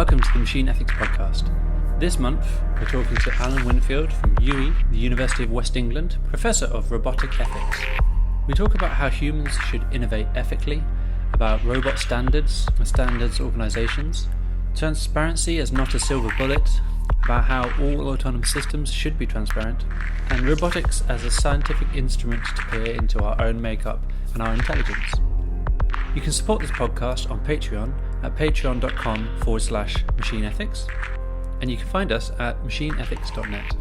Welcome to the Machine Ethics Podcast. This month, we're talking to Alan Winfield from UWE, the University of West England, Professor of Robotic Ethics. We talk about how humans should innovate ethically, about robot standards and standards organisations, transparency as not a silver bullet, about how all autonomous systems should be transparent, and robotics as a scientific instrument to peer into our own makeup and our intelligence. You can support this podcast on Patreon at patreon.com/machineethics, and you can find us at machineethics.net.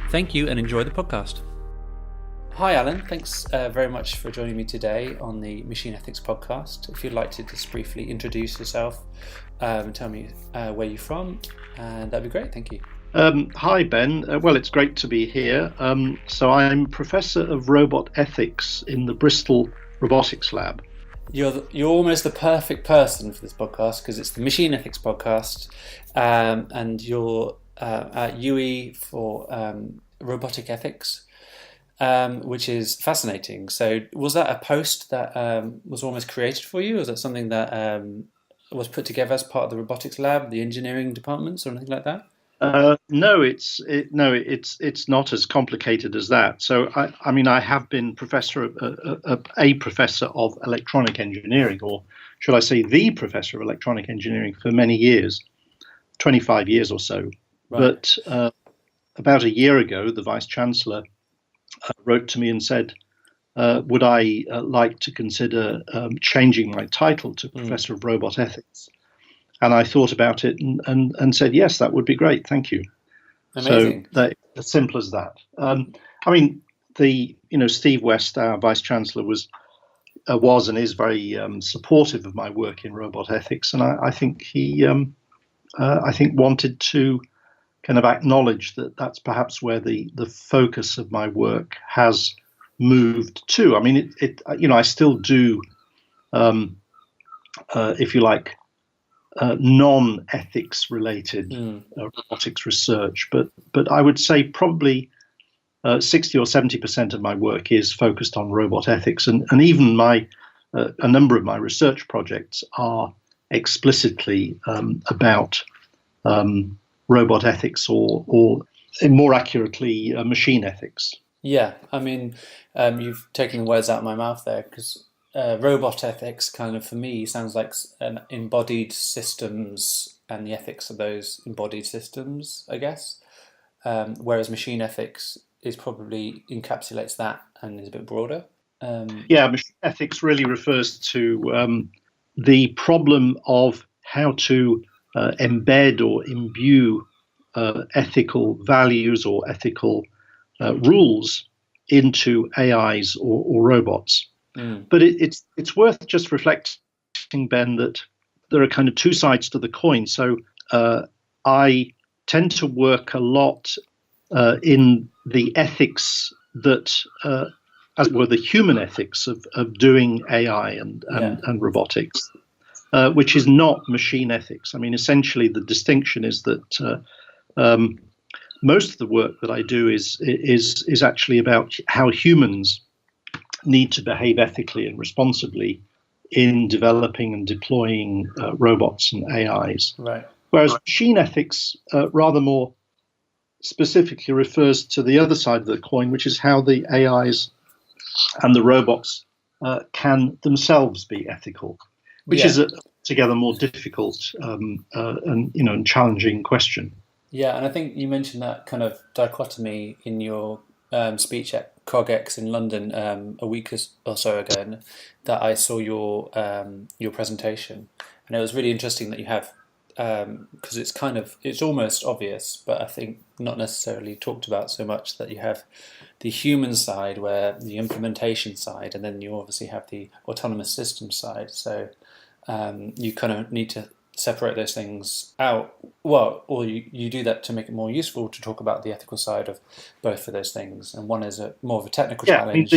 Thank you and enjoy the podcast. Hi Alan, thanks very much for joining me today on the Machine Ethics Podcast. If you'd like to just briefly introduce yourself and tell me where you're from, and that'd be great, thank you. Hi Ben, well it's great to be here. So I'm Professor of Robot Ethics in the Bristol Robotics Lab. You're almost the perfect person for this podcast because it's the Machine Ethics Podcast, and you're at UWE for robotic ethics, which is fascinating. So was that a post that was almost created for you? Was that something that was put together as part of the robotics lab, the engineering departments, or anything like that? No, it's not as complicated as that. So I have been a professor of electronic engineering, or should I say the professor of electronic engineering, for many years, 25 years or so. Right. But about a year ago, the Vice Chancellor wrote to me and said, would I like to consider changing my title to Professor of Robot Ethics? And I thought about it and said, yes, that would be great. Thank you. Amazing. So as simple as that. Steve West, our Vice Chancellor, was and is very supportive of my work in robot ethics, and I think he wanted to kind of acknowledge that that's perhaps where the focus of my work has moved to. I mean, I still do, if you like, non-ethics related robotics research, but I would say probably 60 or 70% of my work is focused on robot ethics, and even a number of my research projects are explicitly about robot ethics, or more accurately, machine ethics. Yeah, I mean, you've taken the words out of my mouth there, because robot ethics kind of, for me, sounds like an embodied systems and the ethics of those embodied systems, I guess. Whereas machine ethics is probably encapsulates that and is a bit broader. Machine ethics really refers to the problem of how to embed or imbue ethical values or ethical rules into AIs or robots. But it's worth just reflecting, Ben, that there are kind of two sides to the coin. So I tend to work a lot in the ethics that, as it were, the human ethics of doing AI and robotics, which is not machine ethics. I mean, essentially, the distinction is that most of the work that I do is actually about how humans need to behave ethically and responsibly in developing and deploying robots and AIs. Right. Whereas machine ethics rather more specifically refers to the other side of the coin, which is how the AIs and the robots can themselves be ethical, which is a together more difficult and challenging question. Yeah, and I think you mentioned that kind of dichotomy in your speech at CogX in London a week or so ago, that I saw your presentation, and it was really interesting that you have, because it's almost obvious, but I think not necessarily talked about so much, that you have the human side, where the implementation side, and then you obviously have the autonomous system side. So you kind of need to separate those things out, or you do that to make it more useful to talk about the ethical side of both of those things, and one is more of a technical challenge,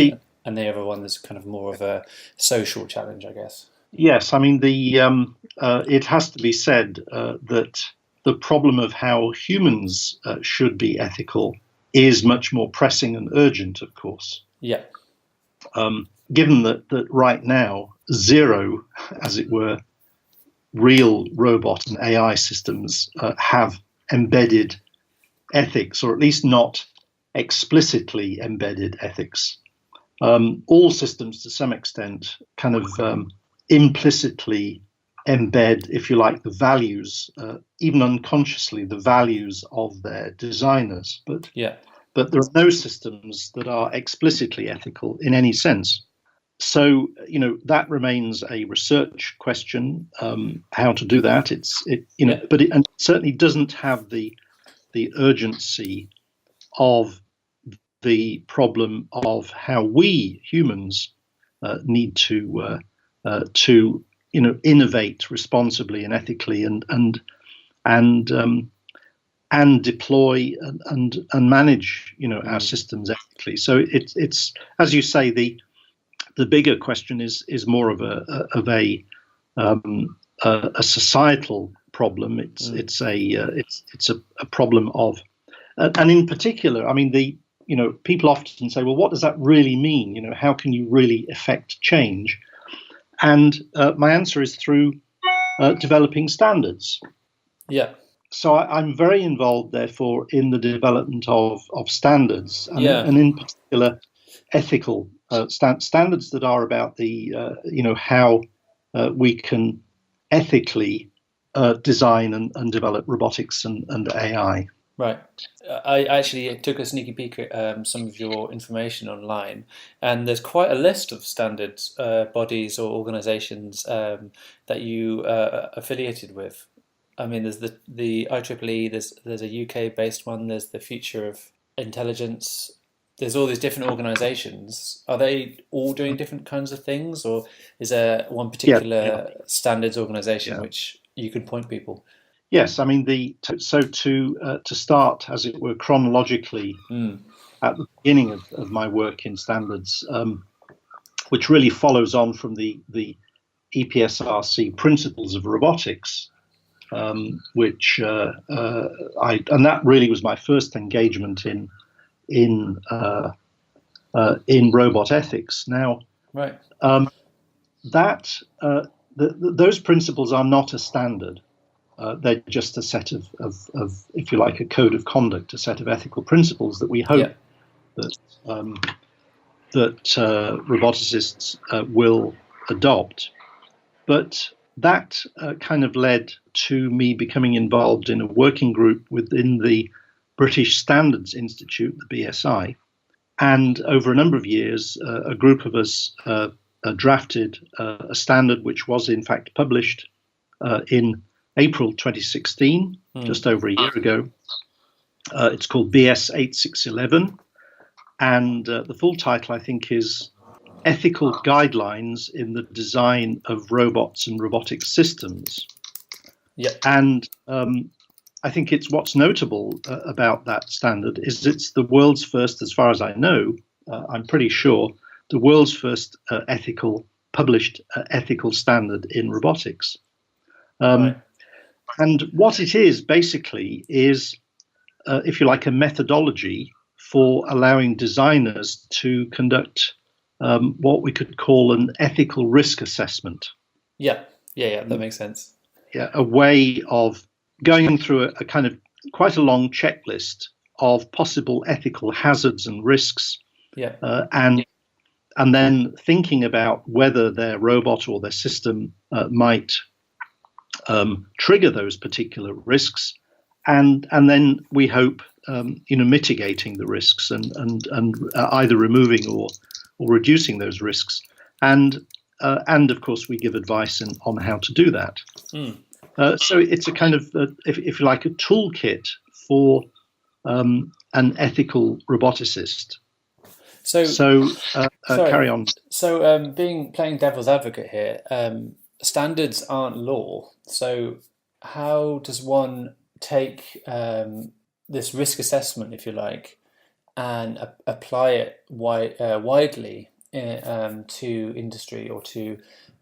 and the other one is kind of more of a social challenge, I guess. Yes, I mean, it has to be said that the problem of how humans should be ethical is much more pressing and urgent, of course. Yeah. Given that right now, zero, as it were, real robot and AI systems have embedded ethics, or at least not explicitly embedded ethics. All systems, to some extent, kind of implicitly embed, if you like, the values, even unconsciously, the values of their designers. But there are no systems that are explicitly ethical in any sense. So, that remains a research question, how to do that. But it certainly doesn't have the urgency of the problem of how we humans need to innovate responsibly and ethically and deploy and manage our systems ethically. So it's as you say, the bigger question is more of a societal problem. It's a problem of and in particular, I mean, people often say, well, what does that really mean? How can you really effect change? And my answer is through developing standards. Yeah. So I'm very involved, therefore, in the development of standards, and in particular, ethical standards that are about the how we can ethically design and develop robotics and AI. Right. I actually took a sneaky peek at some of your information online, and there's quite a list of standards bodies or organisations that you are affiliated with. I mean, there's the IEEE. There's a UK based one. There's the Future of Intelligence. There's all these different organisations. Are they all doing different kinds of things, or is there one particular standards organisation which you can point people? Yes, I mean to start, as it were, chronologically at the beginning of my work in standards, which really follows on from the EPSRC principles of robotics, which and that really was my first engagement in robot ethics. Now, right, those principles are not a standard. They're just a set of, if you like, a code of conduct, a set of ethical principles that we hope that roboticists will adopt. But that kind of led to me becoming involved in a working group within the British Standards Institute, the BSI. And over a number of years, a group of us drafted a standard which was in fact published in April 2016, just over a year ago. It's called BS 8611, and the full title, I think, is Ethical Guidelines in the Design of Robots and Robotic Systems. Yeah. And I think what's notable about that standard is it's the world's first, as far as I know, I'm pretty sure, the world's first published ethical standard in robotics. Right. And what it is basically is, if you like, a methodology for allowing designers to conduct what we could call an ethical risk assessment. Yeah, that makes sense. Yeah, a way of going through a kind of quite a long checklist of possible ethical hazards and risks. Yeah. And then thinking about whether their robot or their system might trigger those particular risks, and then we hope mitigating the risks and either removing or reducing those risks, and of course we give advice on how to do that. So it's a kind of if you like, a toolkit for an ethical roboticist. So carry on. So playing devil's advocate here, standards aren't law. So how does one take this risk assessment, if you like, and apply it widely to industry or to,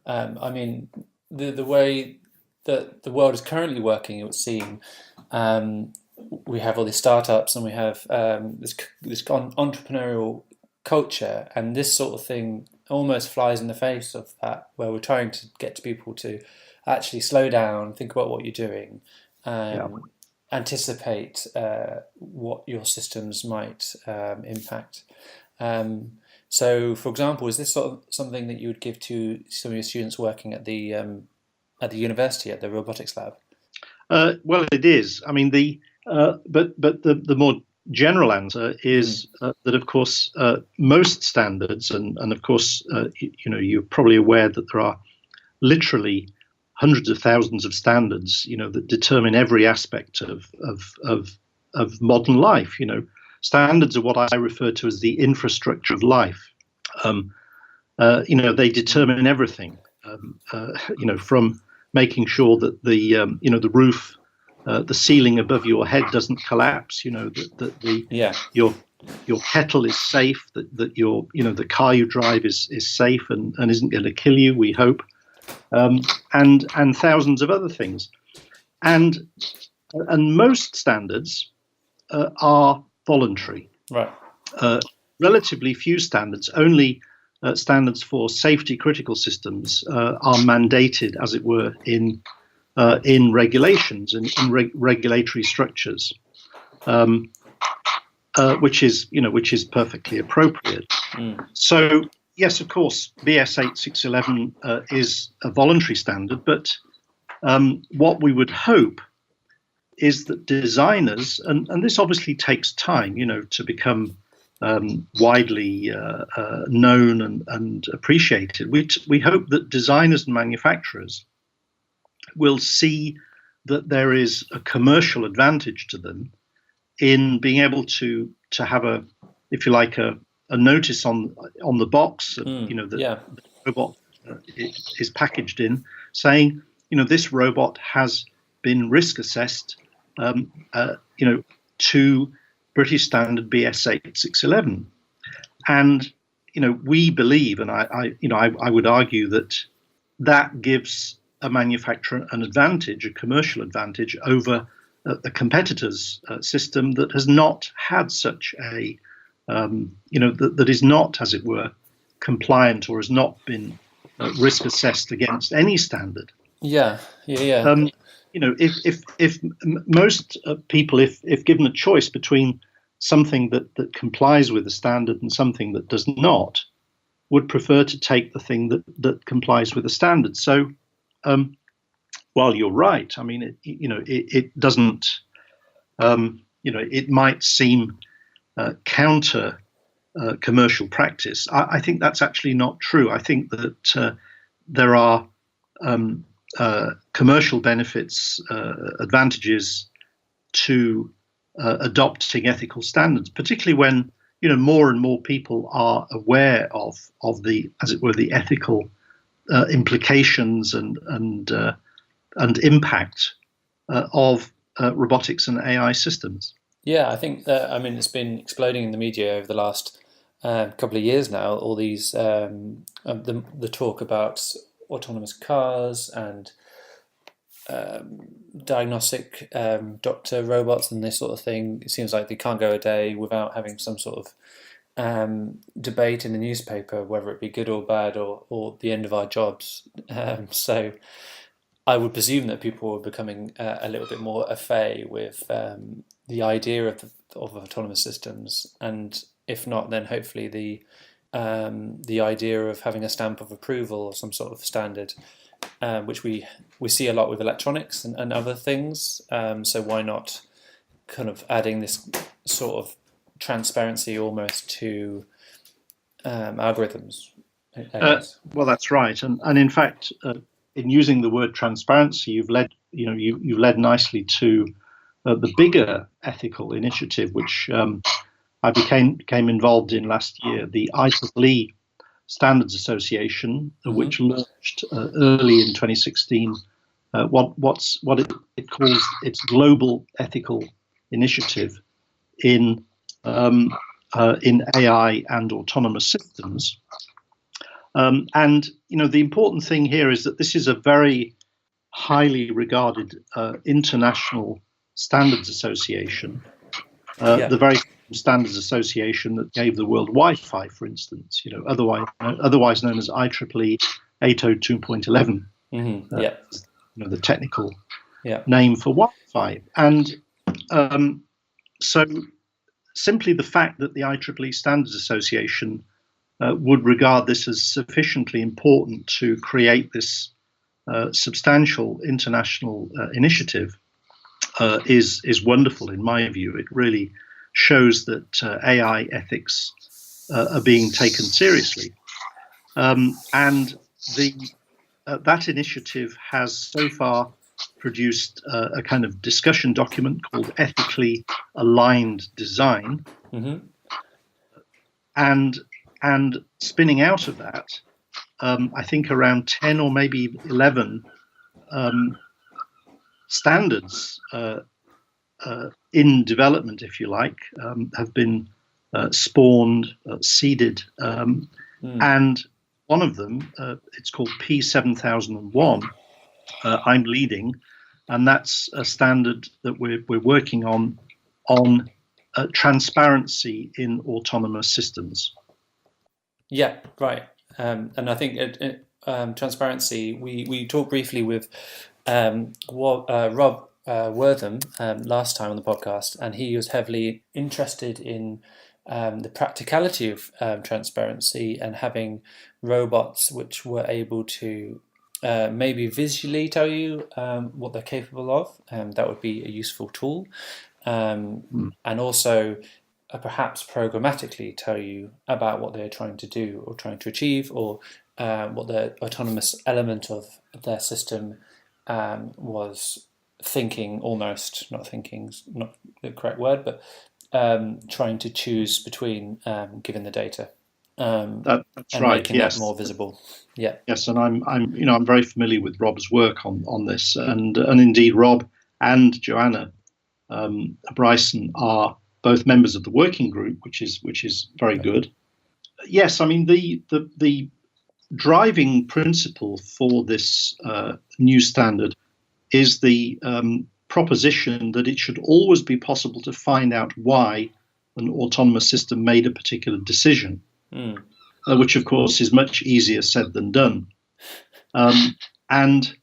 I mean, the way that the world is currently working, it would seem, we have all these startups and we have this entrepreneurial culture, and this sort of thing almost flies in the face of that, where we're trying to get people to actually slow down, think about what you're doing, Yeah. anticipate what your systems might impact. So, for example, is this sort of something that you would give to some of your students working at the university at the robotics lab? Well, it is. I mean, but the more general answer Mm. is that, of course, most standards, and of course, you're probably aware that there are literally hundreds of thousands of standards, that determine every aspect of modern life. Standards are what I refer to as the infrastructure of life. Um, they determine everything. From making sure that the roof, the ceiling above your head doesn't collapse. That the Yeah. your kettle is safe. That your the car you drive is safe and isn't going to kill you. We hope, and thousands of other things. And most standards are voluntary. Right. Relatively few standards, only standards for safety critical systems are mandated, as it were, in regulations and in regulatory structures, which is perfectly appropriate. Mm. So yes, of course, BS 8611 is a voluntary standard, but what we would hope is that designers, and this obviously takes time, to become widely known and appreciated. We hope that designers and manufacturers will see that there is a commercial advantage to them in being able to have if you like, a notice on the box, that the robot is packaged in, saying, this robot has been risk assessed, to British standard BS 8611, and we believe, and I would argue that gives a manufacturer an advantage, a commercial advantage over a competitor's system that has not had such a that is not, as it were, compliant or has not been risk assessed against any standard. Yeah. If most people, if given a choice between something that complies with the standard and something that does not, would prefer to take the thing that complies with the standard. So, while you're right, I mean, it doesn't, it might seem counter commercial practice. I think that's actually not true. I think that there are commercial benefits, advantages to adopting ethical standards, particularly when more and more people are aware of the, as it were, the ethical implications and impact of robotics and AI systems. Yeah, I think that, I mean, it's been exploding in the media over the last couple of years now. All these the talk about autonomous cars and diagnostic doctor robots and this sort of thing. It seems like they can't go a day without having some sort of debate in the newspaper, whether it be good or bad or the end of our jobs. So I would presume that people are becoming a little bit more au fait with the idea of autonomous systems, and if not, then hopefully the idea of having a stamp of approval or some sort of standard, which we see a lot with electronics and other things. So why not kind of adding this sort of transparency almost to algorithms? Well, that's right, and in fact, in using the word transparency, you've led nicely to the bigger ethical initiative, which I became involved in last year, the IEEE Standards Association, which launched early in 2016. What it calls its global ethical initiative in AI and autonomous systems. And the important thing here is that this is a very highly regarded international standards association, the very standards association that gave the world Wi-Fi, for instance. Otherwise known as IEEE 802.11. the technical Yeah. name for Wi-Fi. And so simply the fact that the IEEE Standards Association would regard this as sufficiently important to create this substantial international initiative is wonderful in my view. It really shows that AI ethics are being taken seriously. And that initiative has so far produced a kind of discussion document called Ethically Aligned Design. Mm-hmm. And spinning out of that, I think around 10 or maybe 11 standards in development, if you like, have been spawned, seeded, and one of them, it's called P7001, I'm leading, and that's a standard that we're working on transparency in autonomous systems. Yeah, right. And I think transparency, we talked briefly with Rob Wortham last time on the podcast, and he was heavily interested in the practicality of transparency and having robots which were able to maybe visually tell you what they're capable of. That would be a useful tool. And also perhaps programmatically tell you about what they're trying to do or trying to achieve, or what the autonomous element of their system was thinking, almost, not thinking's not the correct word, but trying to choose between given the data. That's and right. making Yes. that more visible. Yeah. Yes, and I'm very familiar with Rob's work on this, and indeed Rob and Joanna Bryson are both members of the working group, which is very good. Yes, I mean the driving principle for this new standard is the proposition that it should always be possible to find out why an autonomous system made a particular decision, which of course is much easier said than done. And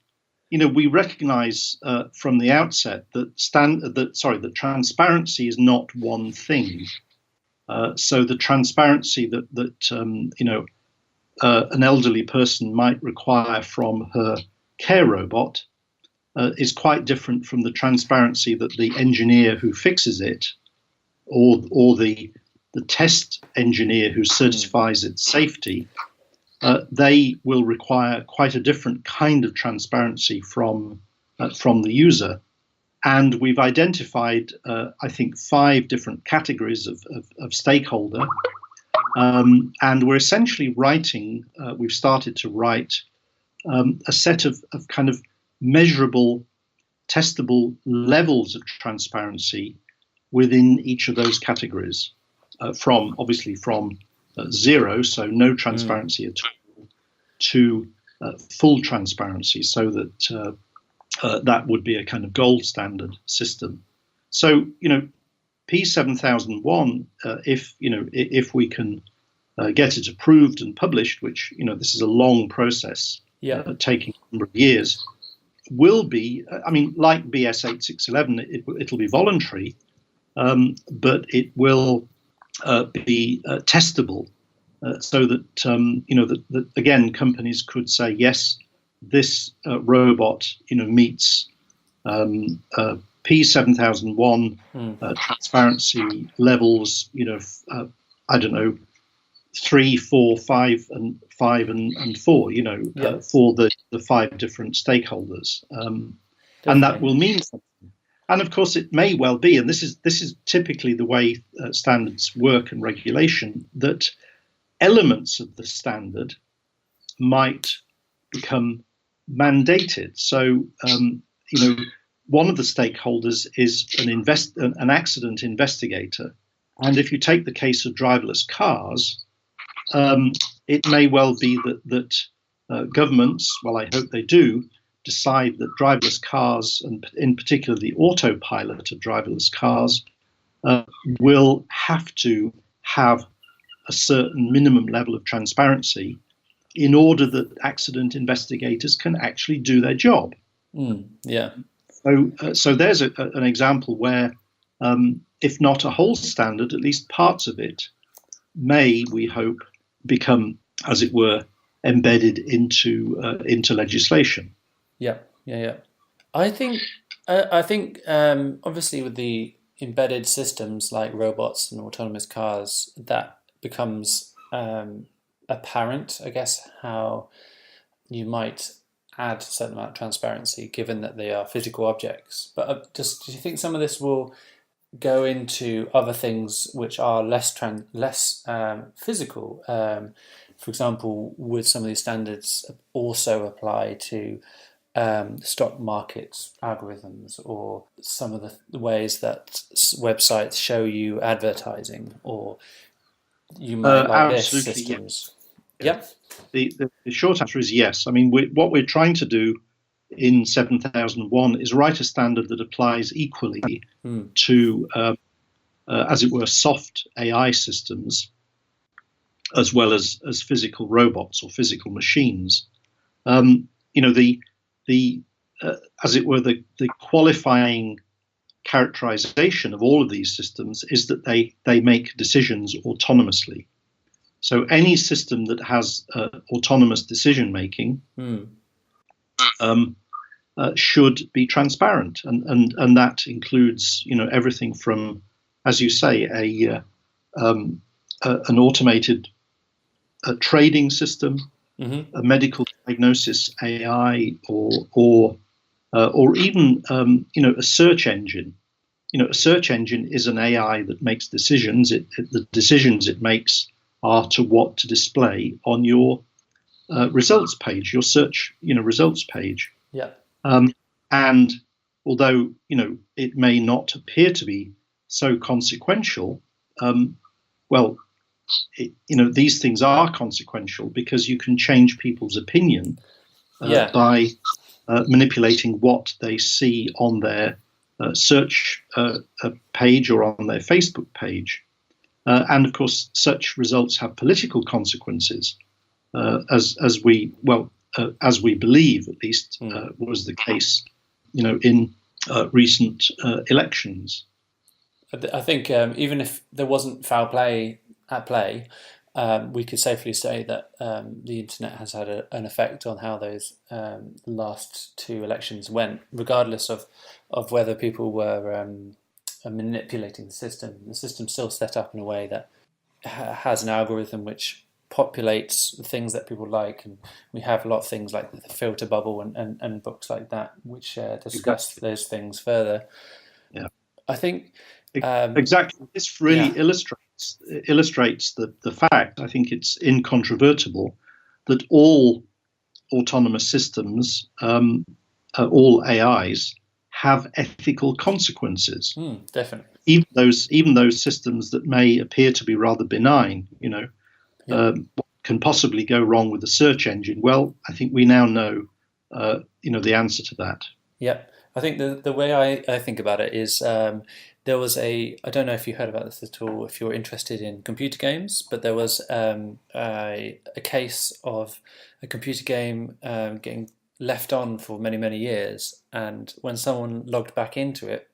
we recognise from the outset that transparency is not one thing. So the transparency that an elderly person might require from her care robot is quite different from the transparency that the engineer who fixes it, or the test engineer who certifies its safety. They will require quite a different kind of transparency from the user. And we've identified, I think, 5 different categories of stakeholder. And we're essentially we've started to write a set of kind of measurable, testable levels of transparency within each of those categories, from 0, so no transparency at all, to full transparency, so that that would be a kind of gold standard system. So, P7001, if we can get it approved and published, which, this is a long process, taking a number of years, will be, like BS 8611, it'll be voluntary, but it will be testable, so that, that again, companies could say, yes, this robot, meets P7001 transparency levels, I don't know, 3, 4, 5, and 5 and 4, for the 5 different stakeholders, and that will mean something. And of course, it may well be, and this is typically the way standards work and regulation, that elements of the standard might become mandated. So, one of the stakeholders is an accident investigator, and if you take the case of driverless cars, it may well be that governments, well, I hope they do, decide that driverless cars, and in particular the autopilot of driverless cars, will have to have a certain minimum level of transparency in order that accident investigators can actually do their job. Yeah. So there's an example where, if not a whole standard, at least parts of it may, we hope, become, as it were, embedded into legislation. Yeah. Yeah. Yeah. I think obviously with the embedded systems like robots and autonomous cars, that becomes apparent, I guess, how you might add a certain amount of transparency given that they are physical objects. But do you think some of this will go into other things which are less physical? For example, would some of these standards also apply to stock market algorithms, or some of the ways that websites show you advertising, or you might like this Absolutely, yes. systems? Yeah. Yep. The short answer is yes. I mean, what we're trying to do in 7001 is write a standard that applies equally to, as it were, soft AI systems as well as physical robots or physical machines. You know, the as it were, the qualifying characterization of all of these systems is that they make decisions autonomously. So any system that has autonomous decision making should be transparent, and that includes, you know, everything from, as you say, an automated trading system, a medical diagnosis AI, or even, you know, a search engine. You know, a search engine is an AI that makes decisions. The decisions it makes are to what to display on your results page, your search, you know, results page. Yeah. And although, you know, it may not appear to be so consequential, well, you know, these things are consequential because you can change people's opinion by manipulating what they see on their search page or on their Facebook page. And of course, such results have political consequences, as we believe, at least, was the case, you know, in recent elections. I think even if there wasn't foul play at play, we could safely say that the internet has had an effect on how those last two elections went, regardless of whether people were manipulating the system. The system's still set up in a way that has an algorithm which populates the things that people like, and we have a lot of things like the filter bubble and books like that which discuss those things further. Yeah, I think exactly. This really illustrates the fact. I think it's incontrovertible that all autonomous systems, all AIs, have ethical consequences. Definitely. Even those systems that may appear to be rather benign, you know, what can possibly go wrong with the search engine? Well, I think we now know, you know, the answer to that. Yeah, I think the way I think about it is there was I don't know if you heard about this at all, if you're interested in computer games, but there was a case of a computer game getting left on for many, many years. And when someone logged back into it,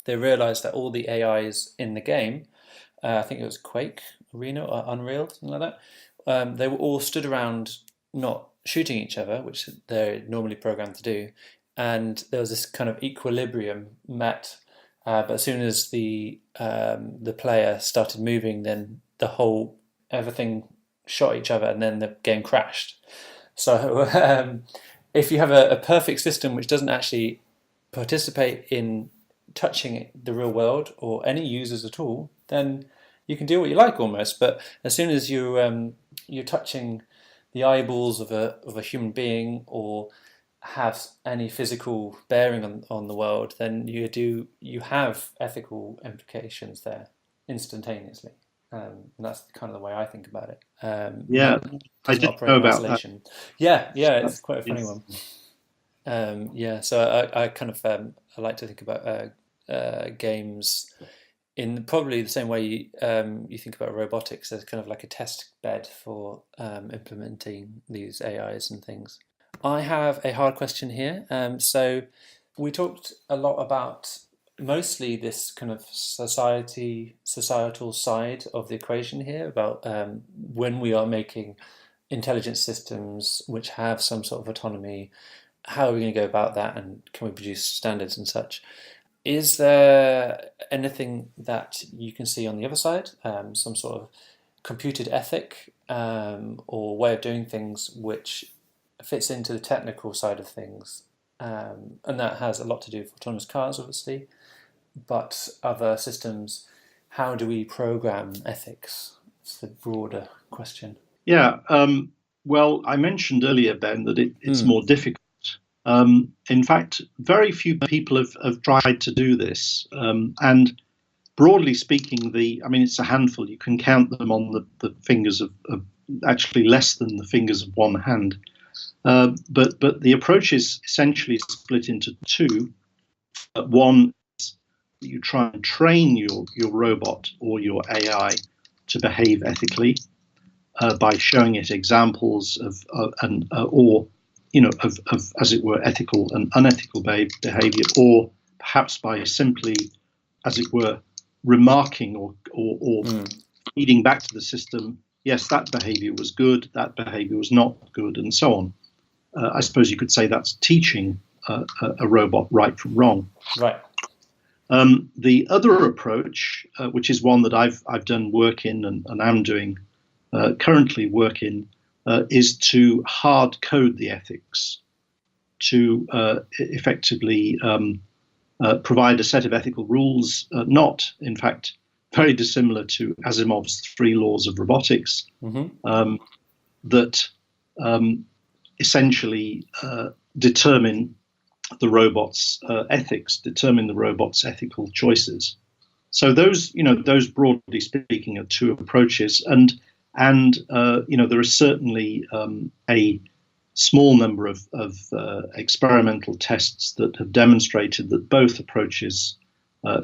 they realized that all the AIs in the game, I think it was Quake Arena or Unreal, something like that, they were all stood around not shooting each other, which they're normally programmed to do. And there was this kind of equilibrium met. But as soon as the player started moving, then everything shot each other, and then the game crashed. So if you have a perfect system which doesn't actually participate in touching the real world or any users at all, then you can do what you like almost. But as soon as you're touching the eyeballs of a human being, or have any physical bearing on the world, then you have ethical implications there instantaneously. And that's kind of the way I think about it. Yeah, I Doesn't didn't operate know in about that. isolation. Yeah, it's quite a funny one. Yeah, so I kind of I like to think about games in probably the same way you think about robotics as kind of like a test bed for implementing these AIs and things. I have a hard question here. So we talked a lot about mostly this kind of societal side of the equation here about when we are making intelligent systems which have some sort of autonomy, how are we going to go about that, and can we produce standards and such? Is there anything that you can see on the other side, some sort of computed ethic or way of doing things which fits into the technical side of things? And that has a lot to do with autonomous cars, obviously, but other systems, how do we program ethics? It's the broader question. Yeah. Well, I mentioned earlier, Ben, that it's Mm. more difficult. In fact, very few people have tried to do this. And broadly speaking, it's a handful. You can count them on the fingers of actually less than the fingers of one hand. But the approach is essentially split into two. One, you try and train your robot or your AI to behave ethically by showing it examples of as it were ethical and unethical behavior, or perhaps by simply, as it were, remarking or feeding back to the system, yes, that behavior was good, that behavior was not good, and so on. I suppose you could say that's teaching a robot right from wrong. Right. The other approach, which is one that I've done work in and am doing currently work in, is to hard code the ethics, to effectively provide a set of ethical rules, not, in fact, very dissimilar to Asimov's 3 laws of robotics, that essentially determine the robot's ethics, determine the robot's ethical choices. So those broadly speaking are two approaches, and there is certainly a small number of experimental tests that have demonstrated that both approaches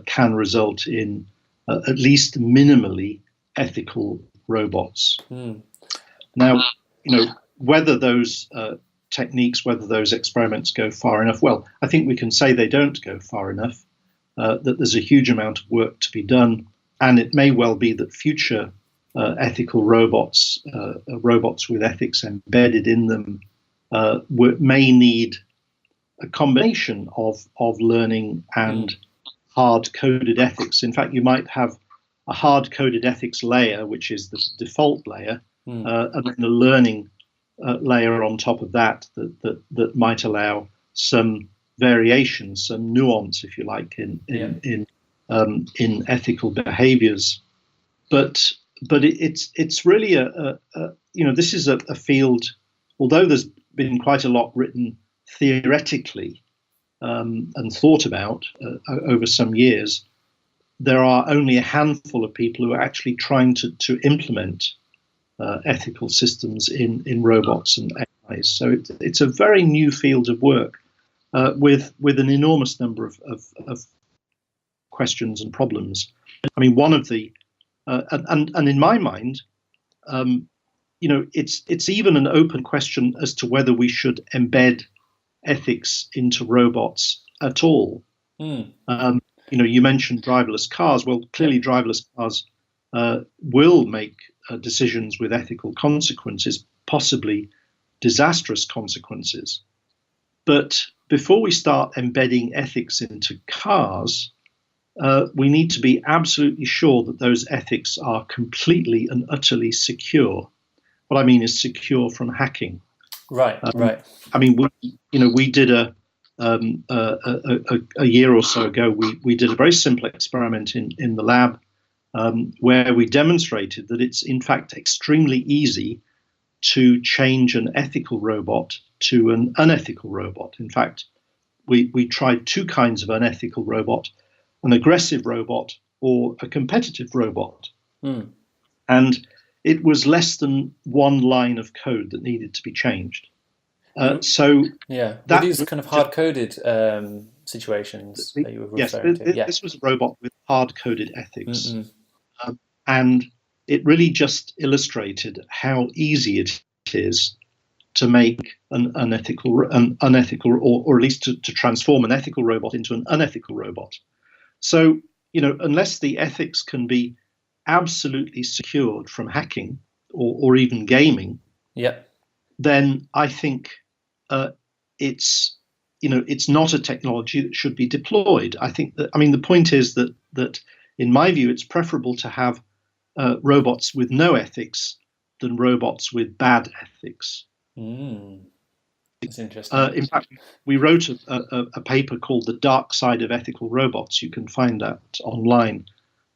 can result in at least minimally ethical robots. Now, whether those techniques, whether those experiments go far enough, well, I think we can say they don't go far enough, that there's a huge amount of work to be done, and it may well be that future ethical robots, robots with ethics embedded in them, may need a combination of learning and hard-coded ethics. In fact, you might have a hard-coded ethics layer, which is the default layer, and then a learning layer on top of that might allow some variation, some nuance, if you like, in ethical behaviors. But it's really this is a field. Although there's been quite a lot written theoretically and thought about over some years, there are only a handful of people who are actually trying to implement ethical systems in robots and AIs. So it's a very new field of work with an enormous number of questions and problems. I mean, one of the and in my mind, it's even an open question as to whether we should embed ethics into robots at all. You mentioned driverless cars. Well, clearly, driverless cars will make decisions with ethical consequences, possibly disastrous consequences. But before we start embedding ethics into cars, we need to be absolutely sure that those ethics are completely and utterly secure. What I mean is secure from hacking. Right. I mean, we did a year or so ago. We did a very simple experiment in the lab where we demonstrated that it's in fact extremely easy to change an ethical robot to an unethical robot. In fact, we tried 2 kinds of unethical robot: an aggressive robot or a competitive robot. And it was less than 1 line of code that needed to be changed. Were these kind of hard-coded situations that you were referring to? This was a robot with hard-coded ethics. And it really just illustrated how easy it is to make an unethical, or at least to transform an ethical robot into an unethical robot. So, unless the ethics can be absolutely secured from hacking or even gaming, Yeah. then I think it's not a technology that should be deployed. I think that, the point is that in my view, it's preferable to have robots with no ethics than robots with bad ethics. That's interesting. In fact, we wrote a paper called "The Dark Side of Ethical Robots." You can find that online.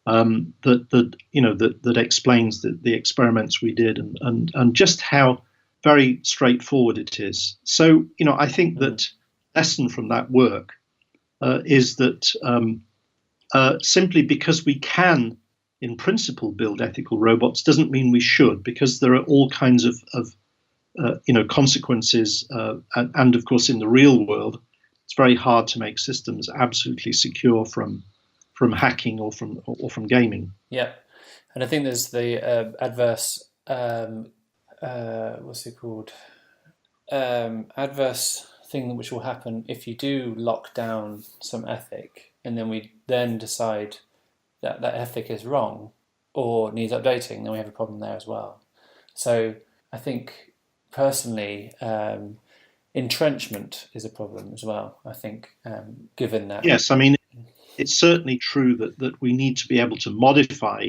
That explains the experiments we did and just how very straightforward it is. So, I think that lesson from that work is that simply because we can, in principle, build ethical robots doesn't mean we should, because there are all kinds of consequences, and of course, in the real world, it's very hard to make systems absolutely secure from hacking or from gaming. Yeah, and I think there's the adverse. What's it called? Adverse thing which will happen if you do lock down some ethic, and then we then decide that that ethic is wrong or needs updating, then we have a problem there as well. So I think personally, entrenchment is a problem as well. I think, given that. Yes, it's certainly true that we need to be able to modify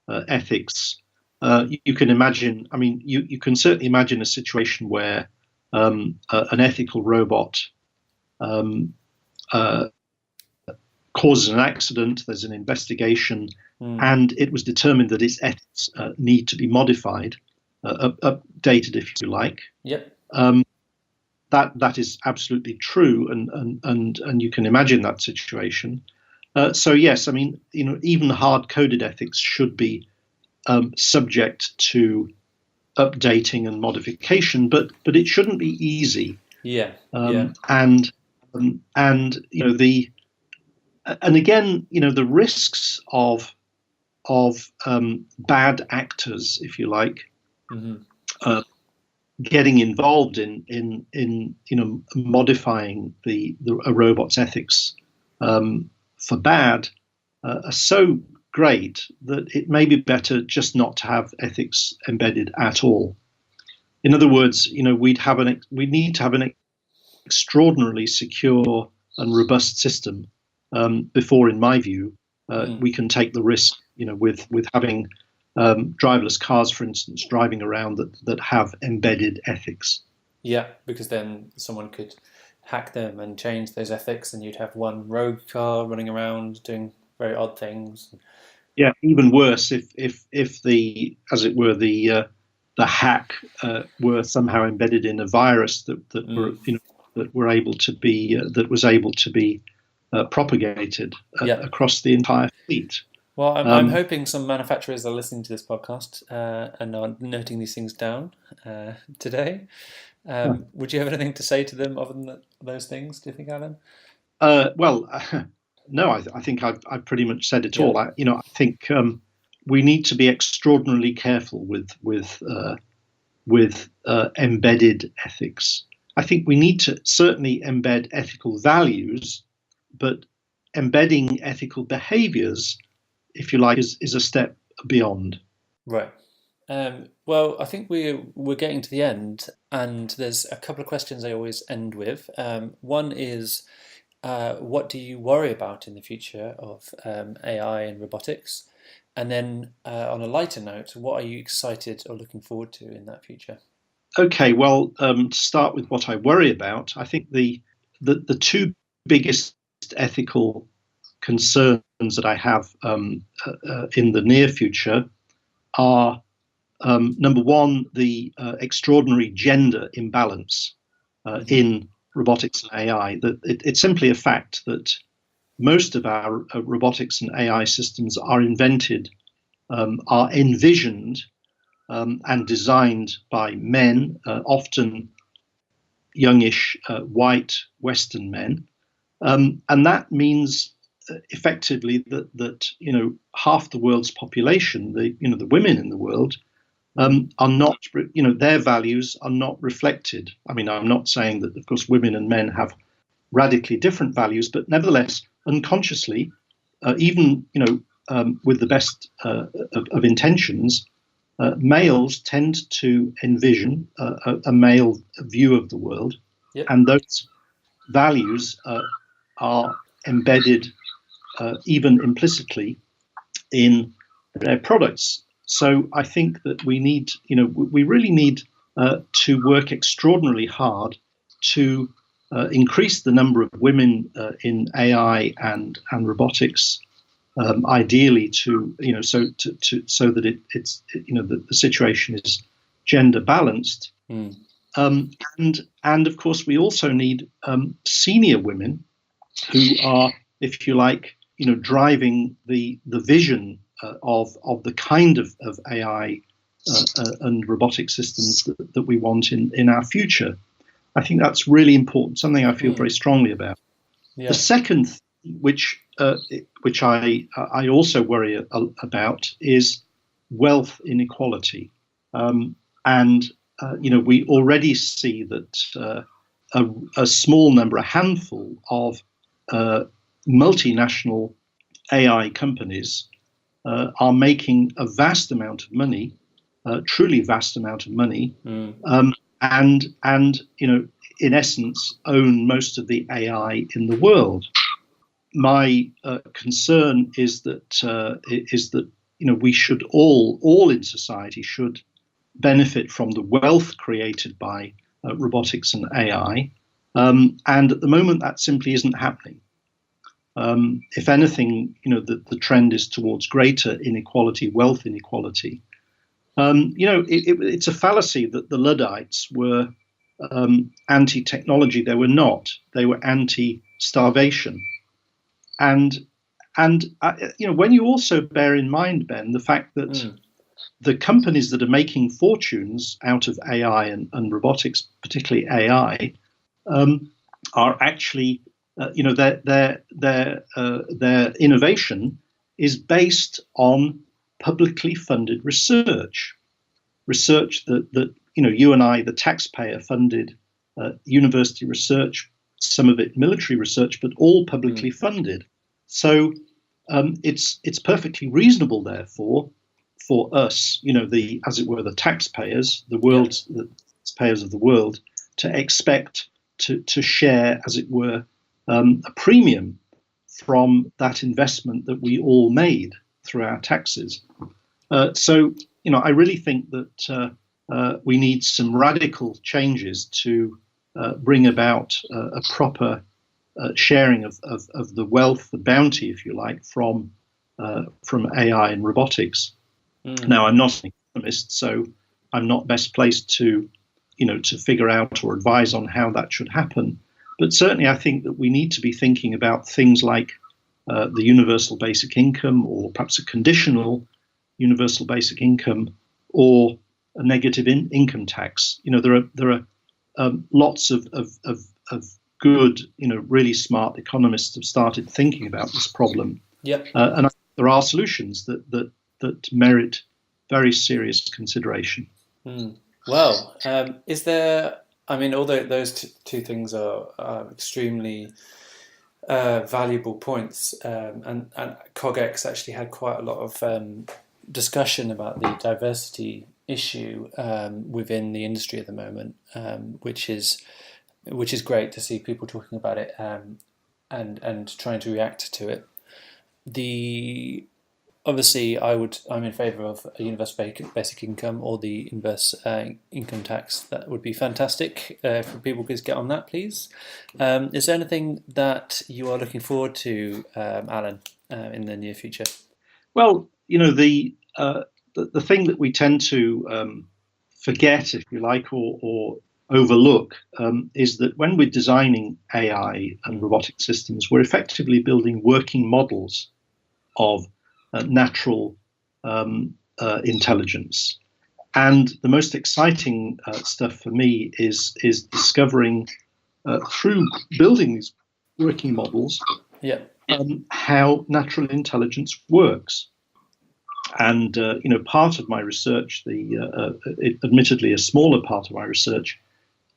ethics. You can imagine. You can certainly imagine a situation where an ethical robot causes an accident. There's an investigation, and it was determined that its ethics need to be modified, updated, if you like. Yep. That is absolutely true, and you can imagine that situation. So yes, even hard-coded ethics should be subject to updating and modification, but it shouldn't be easy. Yeah. And again, the risks of bad actors, if you like, getting involved in modifying a robot's ethics for bad are so great that it may be better just not to have ethics embedded at all. In other words, we need to have an extraordinarily secure and robust system before, in my view, we can take the risk, with having driverless cars, for instance, driving around that have embedded ethics. Yeah, because then someone could hack them and change those ethics, and you'd have one rogue car running around doing very odd things. Yeah, even worse if the, as it were, the hack were somehow embedded in a virus that was able to be propagated across the entire fleet. Well, I'm hoping some manufacturers are listening to this podcast and are noting these things down today. Would you have anything to say to them other than those things, do you think, Alan? No, I think I've pretty much said it all. I think we need to be extraordinarily careful with embedded ethics. I think we need to certainly embed ethical values, but embedding ethical behaviours, if you like, is a step beyond. Right. Well, I think we're getting to the end, and there's a couple of questions I always end with. One is, what do you worry about in the future of AI and robotics? And then, on a lighter note, what are you excited or looking forward to in that future? Okay, well, to start with what I worry about, I think the two biggest ethical concerns that I have in the near future are, number one, the extraordinary gender imbalance in robotics and AI. That it's simply a fact that most of our robotics and AI systems are are envisioned and designed by men, often youngish white Western men, and that means effectively that half the world's population, the women in the world, are not, their values are not reflected. I mean, I'm not saying that, of course, women and men have radically different values, but nevertheless, unconsciously, even with the best of intentions, males tend to envision a male view of the world, Yep. and those values are embedded even implicitly in their products. So I think that we really need to work extraordinarily hard to increase the number of women in AI and robotics, ideally so that the situation is gender balanced. And of course, we also need senior women who are, if you like, driving the vision of the kind of AI and robotic systems that we want in our future. I think that's really important, something I feel very strongly about. Yeah. The second thing, which I also worry about, is wealth inequality. We already see that a small number, a handful of multinational AI companies are making a vast amount of money, truly vast amount of money, and in essence own most of the AI in the world. My concern is that we should all in society should benefit from the wealth created by robotics and AI, and at the moment that simply isn't happening. If anything, the trend is towards greater inequality, wealth inequality. It's a fallacy that the Luddites were anti-technology. They were not. They were anti-starvation. And when you also bear in mind, Ben, the fact that the companies that are making fortunes out of AI and robotics, particularly AI, are actually their innovation is based on publicly funded research that you and I, the taxpayer, funded university research, some of it military research, but all publicly funded. So it's perfectly reasonable, therefore, for us, as it were, the taxpayers, the taxpayers of the world, to expect to share, as it were, a premium from that investment that we all made through our taxes. So I really think that we need some radical changes to bring about a proper sharing of the wealth, the bounty, if you like, from AI and robotics. Now, I'm not an economist, so I'm not best placed to figure out or advise on how that should happen. But certainly, I think that we need to be thinking about things like the universal basic income, or perhaps a conditional universal basic income, or a negative income tax. There are lots of good, really smart economists have started thinking about this problem. Yep. And there are solutions that merit very serious consideration. Well, is there? I mean, although those two things are extremely valuable points, and CogX actually had quite a lot of discussion about the diversity issue within the industry at the moment, which is great to see people talking about it and trying to react to it. Obviously, I'm in favour of a universal basic income or the inverse income tax. That would be fantastic. If people could get on that, please. Is there anything that you are looking forward to, Alan, in the near future? Well, the thing that we tend to forget, if you like, or overlook, is that when we're designing AI and robotic systems, we're effectively building working models of natural intelligence. And the most exciting stuff for me is discovering through building these working models how natural intelligence works. And part of my research, admittedly a smaller part of my research,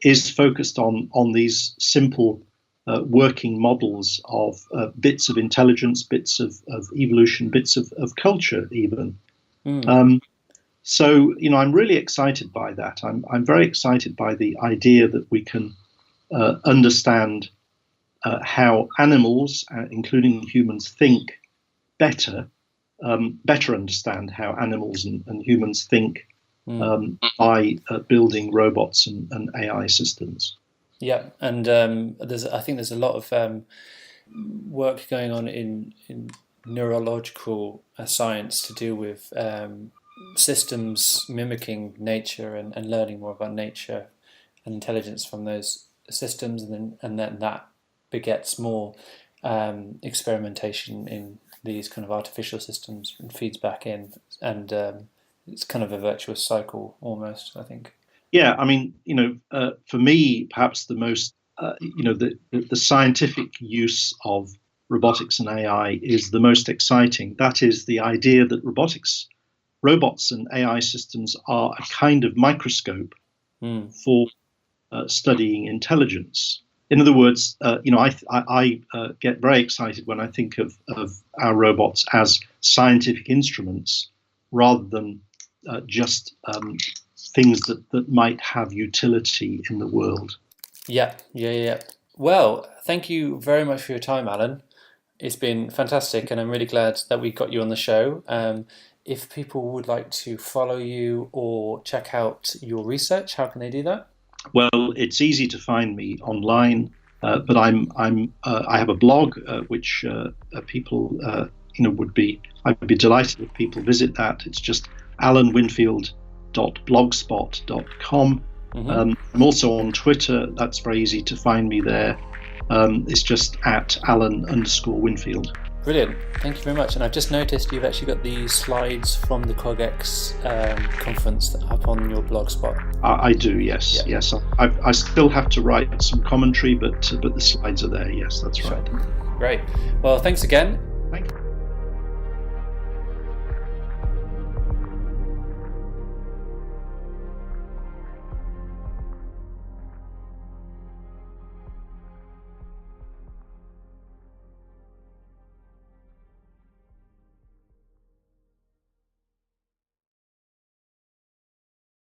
is focused on these simple working models of bits of intelligence, bits of evolution, bits of culture, even. So I'm really excited by that. I'm very excited by the idea that we can understand how animals, including humans, think better. Better understand how animals and humans think by building robots and AI systems. Yeah, and I think there's a lot of work going on in neurological science to do with systems mimicking nature and learning more about nature and intelligence from those systems, and then that begets more experimentation in these kind of artificial systems and feeds back in, and it's kind of a virtuous cycle almost, I think. Yeah, I mean, for me, perhaps the most, the scientific use of robotics and AI is the most exciting. That is the idea that robots and AI systems are a kind of microscope for studying intelligence. In other words, I get very excited when I think of our robots as scientific instruments rather than just things that might have utility in the world. Yeah. Well, thank you very much for your time, Alan. It's been fantastic, and I'm really glad that we got you on the show. If people would like to follow you or check out your research, how can they do that? Well, it's easy to find me online, but I have a blog which people I'd be delighted if people visit that. It's just alanwinfield.blogspot.com. I'm also on Twitter. That's very easy to find me there. It's just at Alan_Winfield. Brilliant. Thank you very much. And I've just noticed you've actually got the slides from the CogX conference up on your blogspot. I do, yes. Yeah. Yes. I still have to write some commentary, but the slides are there. Yes, that's right. Great. Well, thanks again.